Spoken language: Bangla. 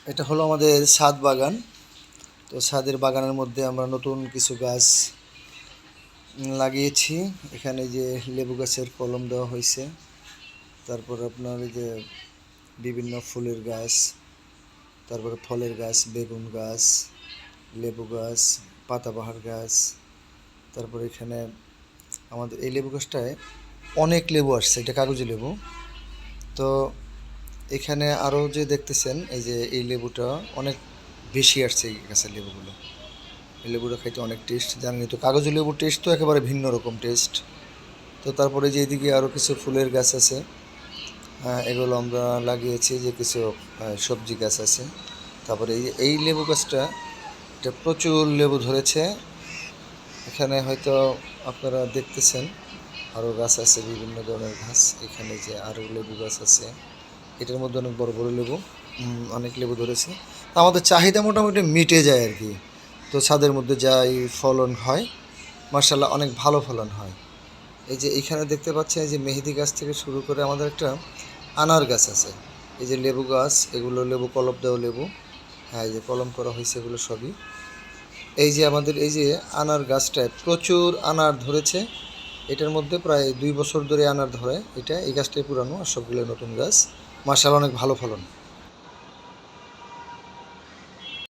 এটা হলো আমাদের ছাদ বাগান। তো ছাদের বাগানের মধ্যে আমরা নতুন কিছু গাছ লাগিয়েছি। এখানে যে লেবু গাছের কলম দেওয়া হয়েছে, তারপর আপনার এই যে বিভিন্ন ফুলের গাছ, তারপরে ফলের গাছ, বেগুন গাছ, লেবু গাছ, পাতাবাহার গাছ। তারপরে এখানে আমাদের এই লেবু গাছটায় অনেক লেবু আসছে, এটা কাগজি লেবু। তো এখানে আরও যে দেখতেছেন এই যে এই লেবুটা অনেক বেশি আসছে এই গাছের লেবুগুলো। এই লেবুটা খাইতে অনেক টেস্ট, জানেনই তো কাগজি লেবুর টেস্ট তো একেবারে ভিন্ন রকম টেস্ট। তো তারপরে যে এদিকে আরও কিছু ফুলের গাছ আছে, এগুলো আমরা লাগিয়েছি, যে কিছু সবজি গাছ আছে। তারপরে এই লেবু গাছটা, এটা প্রচুর লেবু ধরেছে। এখানে হয়তো আপনারা দেখতেছেন আরও গাছ আছে, বিভিন্ন ধরনের গাছ। এখানে যে আরও লেবু গাছ আছে, এটার মধ্যে অনেক বড় বড় লেবু, অনেক লেবু ধরেছে। আমাদের চাহিদা মোটামুটি মিটে যায় আর কি। তো ছাদের মধ্যে যাই ফলন হয়, মার্শাল্লাহ অনেক ভালো ফলন হয়। এই যে এইখানে দেখতে পাচ্ছেন, এই যে মেহেদি গাছ থেকে শুরু করে আমাদের একটা আনার গাছ আছে। এই যে লেবু গাছ, এগুলো লেবু কলম দেওয়া লেবু। হ্যাঁ, এই যে কলম করা হয়েছে, এগুলো সবই। এই যে আমাদের এই যে আনার গাছটায় প্রচুর আনার ধরেছে। এটার মধ্যে প্রায় 2 বছর ধরে আনার ধরে। এই গাছটাই পুরানো, আর সবগুলো নতুন গাছ। মার্শাল্লাহ অনেক ভালো ফলন।